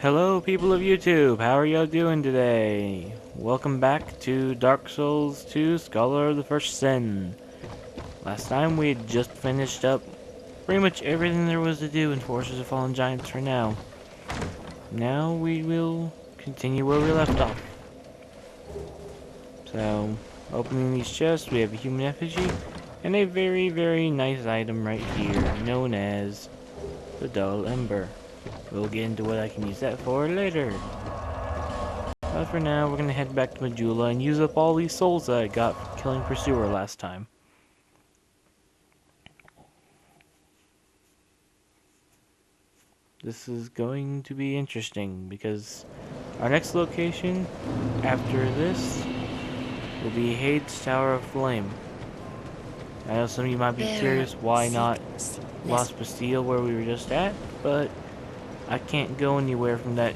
Hello people of YouTube, how are y'all doing today? Welcome back to Dark Souls 2 Scholar of the First Sin. Last time we had just finished up pretty much everything there was to do in Forces of Fallen Giants for now. Now we will continue where we left off. So, opening these chests, we have a human effigy and a very nice item right here known as the Dull Ember. We'll get into what I can use that for later. But for now, we're going to head back to Majula and use up all these souls that I got from killing Pursuer last time. This is going to be interesting because our next location after this will be Hade's Tower of Flame. I know some of you might be curious why not Las Bastille where we were just at, but I can't go anywhere from that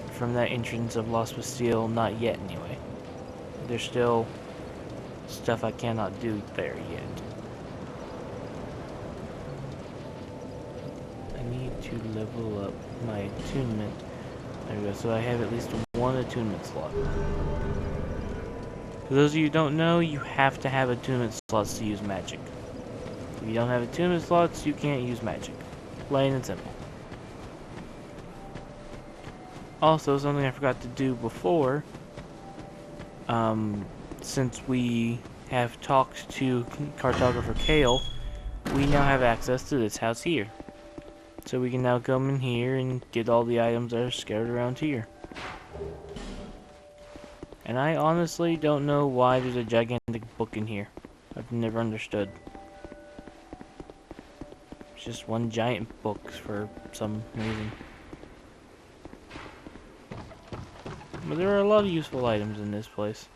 entrance of Las Bastille, not yet anyway. There's still stuff I cannot do there yet. I need to level up my attunement. There we go, so I have at least one attunement slot. For those of you who don't know, you have to have attunement slots to use magic. If you don't have attunement slots, you can't use magic. Plain and simple. Also, something I forgot to do before, since we have talked to Cartographer Kale, we now have access to this house here. So we can now come in here and get all the items that are scattered around here. And I honestly don't know why there's a gigantic book in here. I've never understood. It's just one giant book for some reason. But there are a lot of useful items in this place.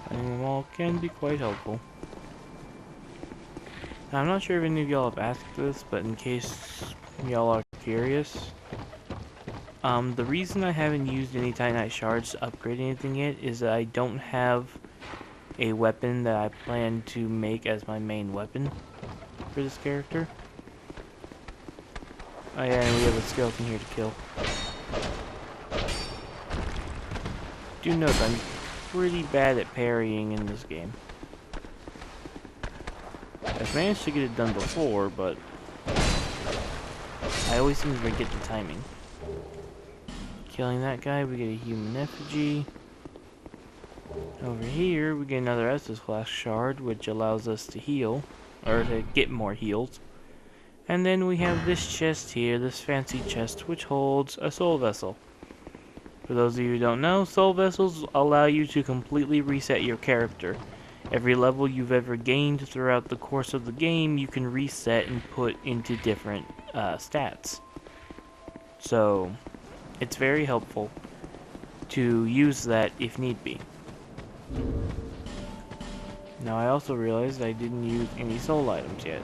Finding them all can be quite helpful. Now, I'm not sure if any of y'all have asked this, but in case y'all are curious, the reason I haven't used any Titanite shards to upgrade anything yet is that I don't have a weapon that I plan to make as my main weapon for this character. Oh yeah, and we have a skeleton here to kill. Do note I'm pretty bad at parrying in this game. I've managed to get it done before, but I always seem to forget the timing. Killing that guy, we get a human effigy. Over here, we get another Estus class shard, which allows us to heal, or to get more heals. And then we have this chest here, this fancy chest, which holds a soul vessel. For those of you who don't know, soul vessels allow you to completely reset your character. Every level you've ever gained throughout the course of the game, you can reset and put into different stats. So, it's very helpful to use that if need be. Now I also realized I didn't use any soul items yet.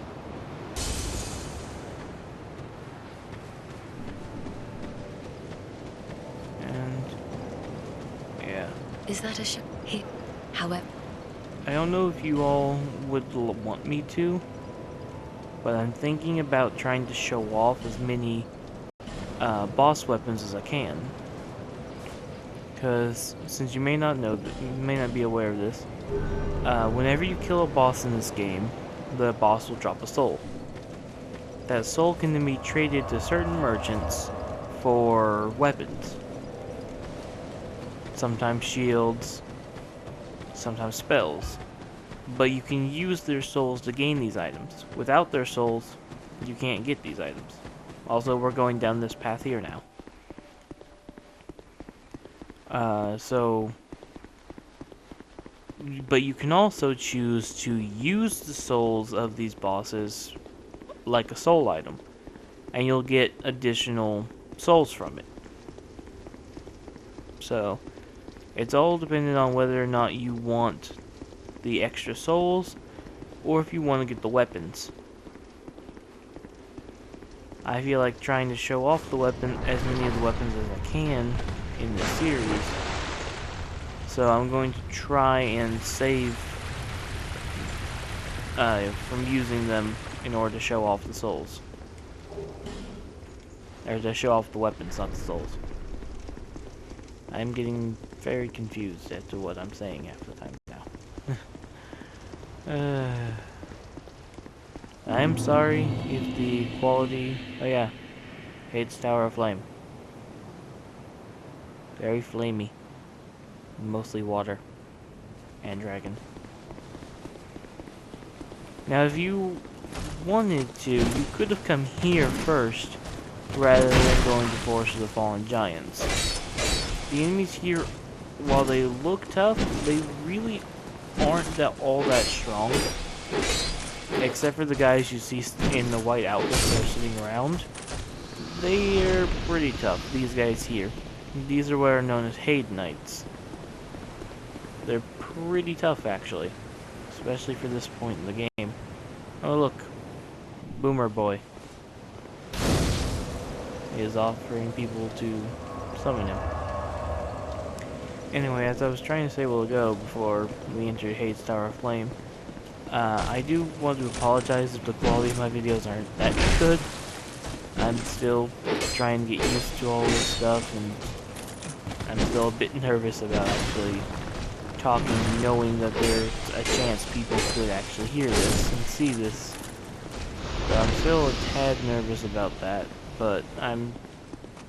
Is that a ship? However, I don't know if you all would want me to, but I'm thinking about trying to show off as many boss weapons as I can. Because since you may not know, you may not be aware of this, whenever you kill a boss in this game, the boss will drop a soul. That soul can then be traded to certain merchants for weapons. Sometimes shields, sometimes spells. But you can use their souls to gain these items. Without their souls, you can't get these items. Also, we're going down this path here now. But you can also choose to use the souls of these bosses like a soul item. And you'll get additional souls from it. So, it's all dependent on whether or not you want the extra souls, or if you want to get the weapons. I feel like trying to show off the weapon, as many of the weapons as I can in this series. So I'm going to try and save from using them in order to show off the souls. Or to show off the weapons, not the souls. I'm getting very confused as to what I'm saying half the time now. I'm sorry if the quality... Oh yeah, Hades Tower of Flame. Very flamey. Mostly water. And dragon. Now if you wanted to, you could have come here first, rather than going to Forest of the Fallen Giants. The enemies here, while they look tough, they really aren't all that strong. Except for the guys you see in the white outfits that are sitting around. They're pretty tough, these guys here. These are what are known as Hade Knights. They're pretty tough, actually. Especially for this point in the game. Oh look, Boomer Boy is offering people to summon him. Anyway, as I was trying to say a while ago before we entered Hades Tower of Flame, I do want to apologize if the quality of my videos aren't that good. I'm still trying to get used to all this stuff, and I'm still a bit nervous about actually talking, knowing that there's a chance people could actually hear this and see this. So I'm still a tad nervous about that, but I'm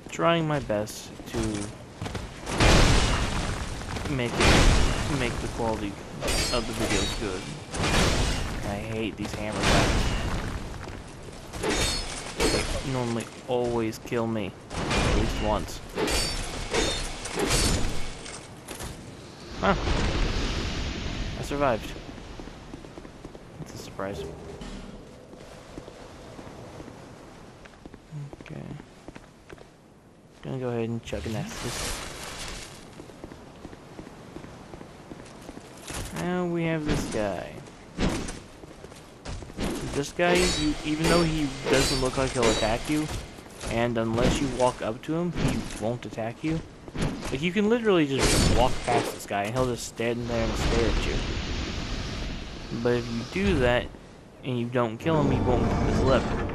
trying my best to make the quality of the videos good. I hate these hammer guys. They normally always kill me, at least once. Huh. I survived. That's a surprise. Okay. Gonna go ahead and chuck an Estus. Now we have this guy. This guy, even though he doesn't look like he'll attack you, and unless you walk up to him, he won't attack you. Like, you can literally just walk past this guy and he'll just stand there and stare at you. But if you do that, and you don't kill him, he won't move his lever.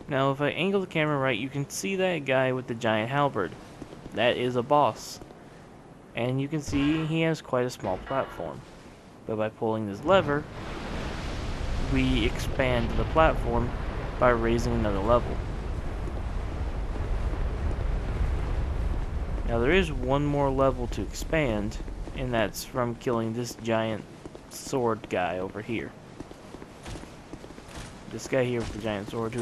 Now, if I angle the camera right, you can see that guy with the giant halberd. That is a boss. And you can see he has quite a small platform. But by pulling this lever, we expand the platform by raising another level. Now there is one more level to expand, and that's from killing this giant sword guy over here. This guy here with the giant sword, who,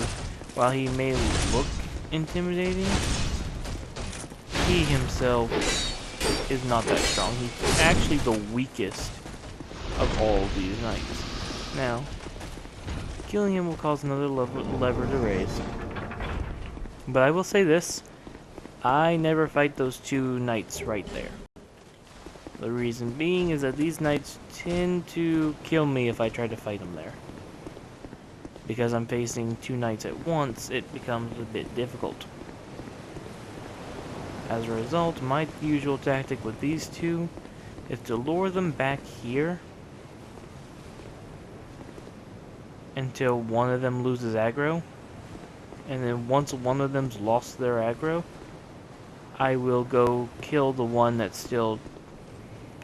while he may look intimidating, he himself is not that strong. He's actually the weakest of all of these knights. Now, killing him will cause another lever to raise. But I will say this, I never fight those two knights right there. The reason being is that these knights tend to kill me if I try to fight them there. Because I'm facing two knights at once, it becomes a bit difficult. As a result, my usual tactic with these two is to lure them back here until one of them loses aggro, and then once one of them's lost their aggro, I will go kill the one that's still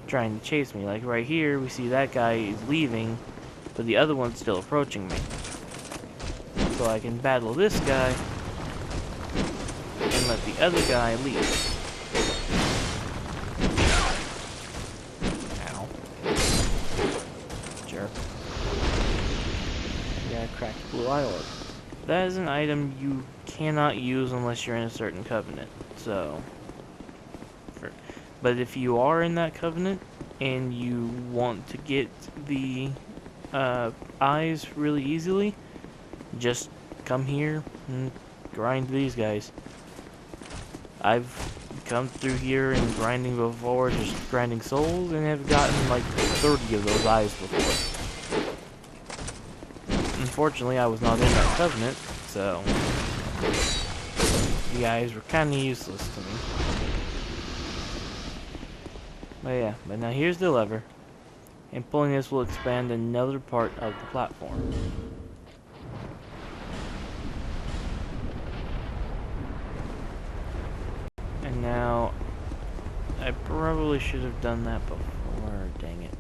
trying to chase me. Like right here, we see that guy is leaving, but the other one's still approaching me. So I can battle this guy and let the other guy leave. Ow. Jerk. Yeah, cracked blue eye orb. That is an item you cannot use unless you're in a certain covenant. So, but if you are in that covenant and you want to get the eyes really easily, just come here and grind these guys. I've come through here and grinding before, just grinding souls, and have gotten like 30 of those eyes before. Unfortunately, I was not in that covenant, so the eyes were kind of useless to me. But yeah, but now here's the lever, and pulling this will expand another part of the platform. I probably should have done that before. Dang it.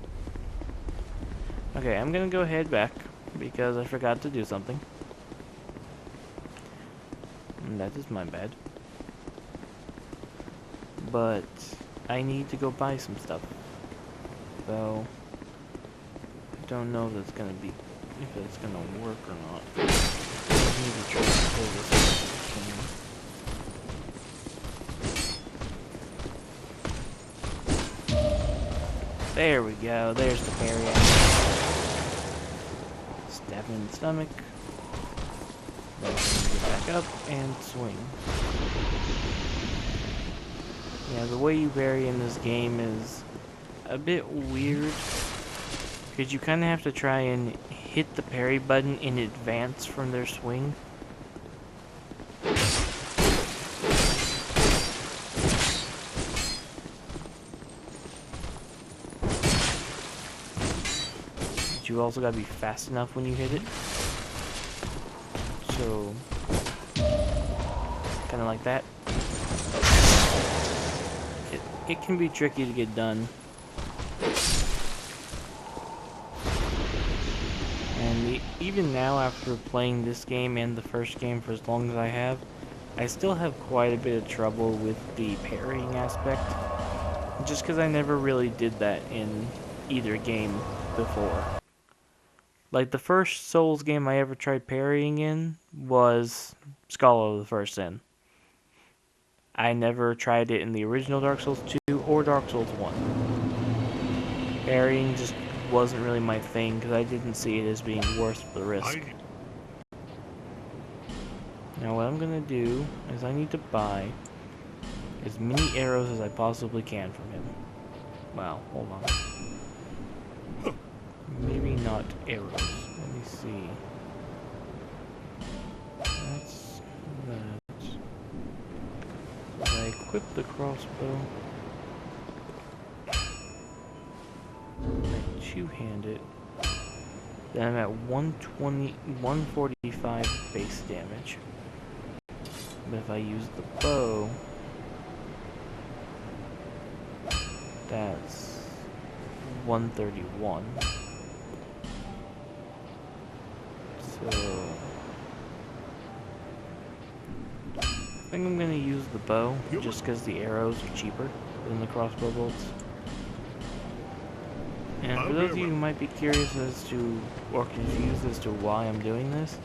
Okay, I'm gonna go head back because I forgot to do something. And that is my bad. But I need to go buy some stuff. So I don't know if it's gonna work or not. I need to try to pull this off. There we go. There's the parry. Stab him in the stomach. Then get back up and swing. Yeah, the way you parry in this game is a bit weird. Because you kind of have to try and hit the parry button in advance from their swing. But you also gotta be fast enough when you hit it. So, kind of like that. It can be tricky to get done. And even now, after playing this game and the first game for as long as I have, I still have quite a bit of trouble with the parrying aspect. Just because I never really did that in either game before. Like, the first Souls game I ever tried parrying in was Scholar of the First Sin. I never tried it in the original Dark Souls 2 or Dark Souls 1. Parrying just wasn't really my thing because I didn't see it as being worth the risk. Now what I'm gonna do is I need to buy as many arrows as I possibly can from him. Wow, hold on. Maybe not arrows. Let me see. That's that. I equip the crossbow. I two-hand it. Then I'm at 145 base damage. But if I use the bow, that's 131. So I think I'm gonna use the bow just because the arrows are cheaper than the crossbow bolts. And for those of you who might be curious as to, or confused as to why I'm doing this,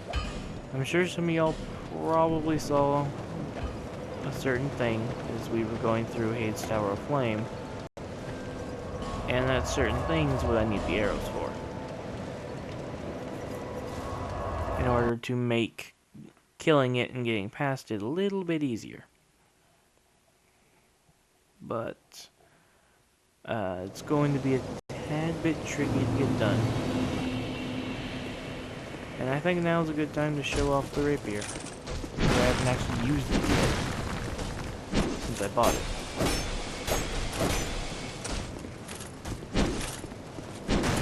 I'm sure some of y'all probably saw a certain thing as we were going through Hades Tower of Flame. And that certain thing is what I need the arrows for. In order to make killing it and getting past it a little bit easier. But it's going to be a tad bit tricky to get done. And I think now is a good time to show off the rapier. I haven't actually used it yet since I bought it.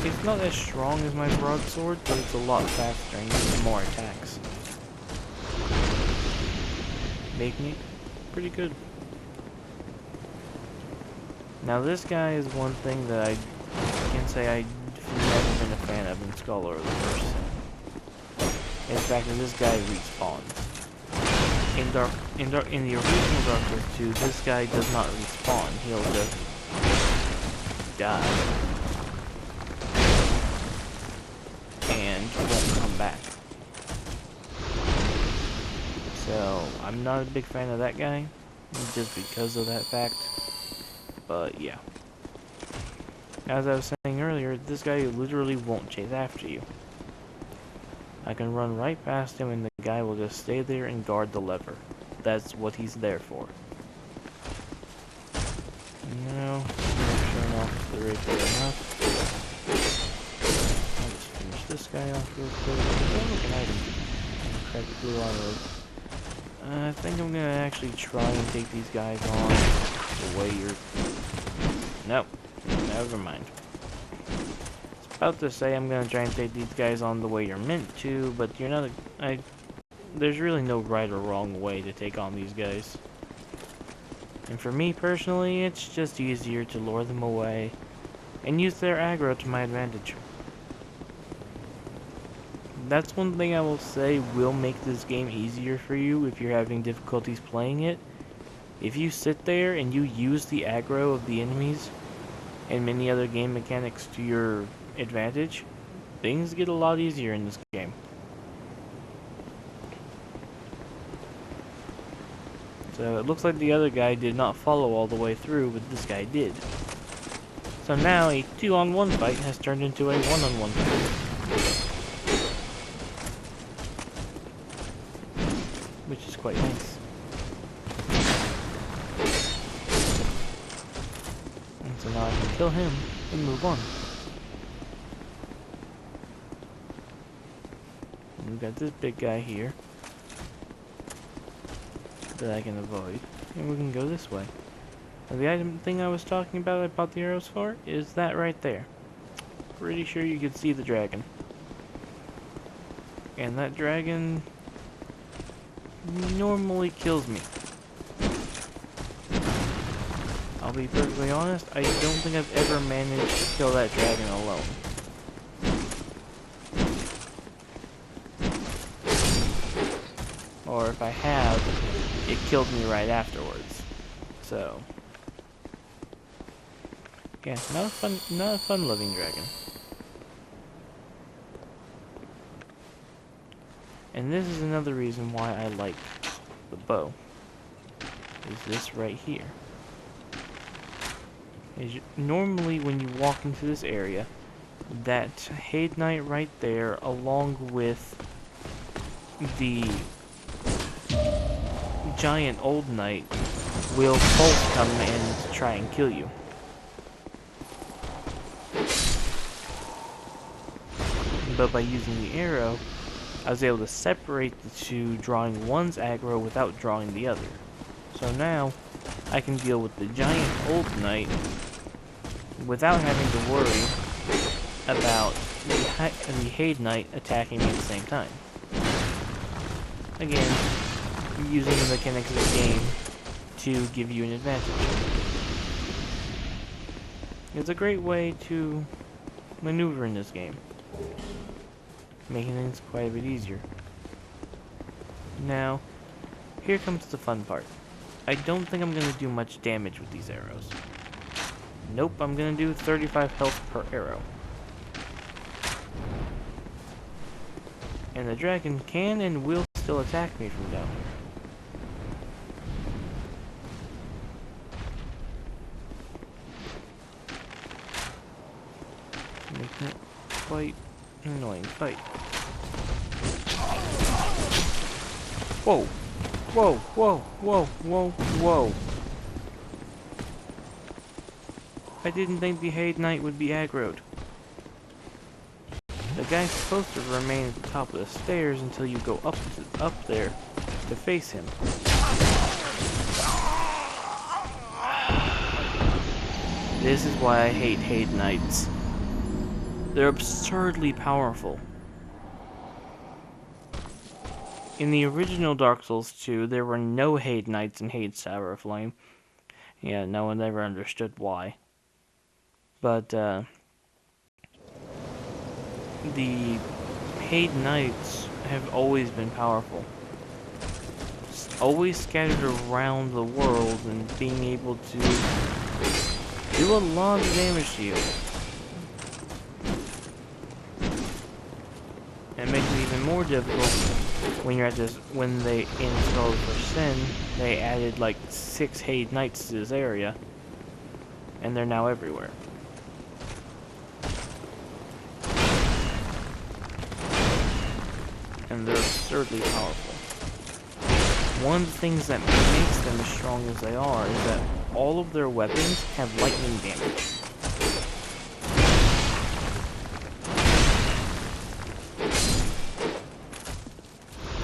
It's not as strong as my broadsword, but it's a lot faster and gives more attacks. Making it pretty good. Now this guy is one thing that I can say I've never been a fan of in Scholar of the First Sin. In fact, this guy respawns. In the original Dark Souls 2, this guy does not respawn. He'll just die. And won't come back. So, I'm not a big fan of that guy, just because of that fact. But, yeah. As I was saying earlier, this guy literally won't chase after you. I can run right past him and the guy will just stay there and guard the lever. That's what he's there for. Now, turn off the rapier enough. I'll just finish this guy off real quick. Oh, look, an item. Cracked blue armor. I think I'm gonna actually try and take these guys on the way you're... Nope. Never mind. About to say I'm gonna try and take these guys on the way you're meant to, but you're not there's really no right or wrong way to take on these guys. And for me personally, it's just easier to lure them away and use their aggro to my advantage. That's one thing I will say will make this game easier for you if you're having difficulties playing it. If you sit there and you use the aggro of the enemies and many other game mechanics to your advantage, things get a lot easier in this game. So it looks like the other guy did not follow all the way through, but this guy did. So now a 2-on-1 fight has turned into a 1-on-1 fight. Which is quite nice. And so now I can kill him and move on. And we've got this big guy here that I can avoid, and we can go this way. Now the item thing I was talking about I bought the arrows for is that right there. Pretty sure you can see the dragon. And that dragon normally kills me. I'll be perfectly honest, I don't think I've ever managed to kill that dragon alone. Or if I have, it killed me right afterwards. So yeah, not a fun living dragon. And this is another reason why I like the bow. Is this right here. Normally when you walk into this area, that Haid Knight right there, along with the giant old knight, will both come and try and kill you. But by using the arrow, I was able to separate the two, drawing one's aggro without drawing the other. So now, I can deal with the giant old knight without having to worry about the Haid Knight attacking me at the same time. Again, using the mechanics of the game to give you an advantage. It's a great way to maneuver in this game, making things quite a bit easier. Now, here comes the fun part. I don't think I'm going to do much damage with these arrows. Nope, I'm going to do 35 health per arrow. And the dragon can and will still attack me from down here. Making it quite an annoying fight. Whoa! Whoa! Whoa! Whoa! Whoa! Whoa! I didn't think the Haid Knight would be aggroed. The guy's supposed to remain at the top of the stairs until you go up there to face him. This is why I hate Haid Knights. They're absurdly powerful. In the original Dark Souls 2, there were no Haid Knights in Haid Tower of Flame. Yeah, no one ever understood why. But, the Haid Knights have always been powerful. Always scattered around the world and being able to do a lot of damage to you. And it makes it even more difficult when you're at this, when they installed for Sin, they added like 6 Haid Knights to this area. And they're now everywhere. And they're absurdly powerful. One of the things that makes them as strong as they are is that all of their weapons have lightning damage.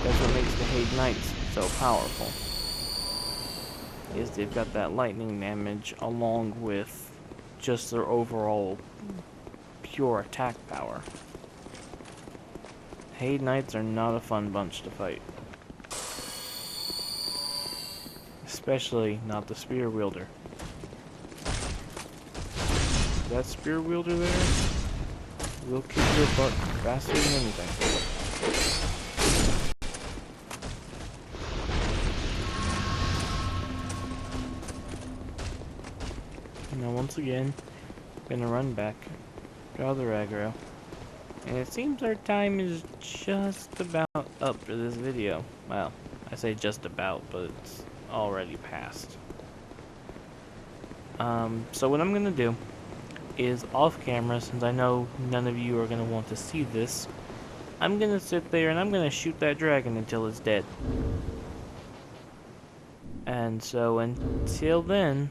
That's what makes the Haid Knights so powerful. Is they've got that lightning damage along with just their overall pure attack power. Haid Knights are not a fun bunch to fight. Especially not the spear wielder. That spear wielder there will kick your butt faster than anything. Now once again, gonna run back, draw the aggro, and it seems our time is just about up for this video. Well, I say just about, but it's already passed. So what I'm gonna do is off camera, since I know none of you are gonna want to see this, I'm gonna sit there and I'm gonna shoot that dragon until it's dead. And so until then,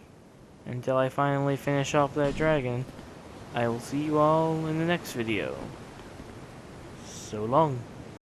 until I finally finish off that dragon, I will see you all in the next video. So long.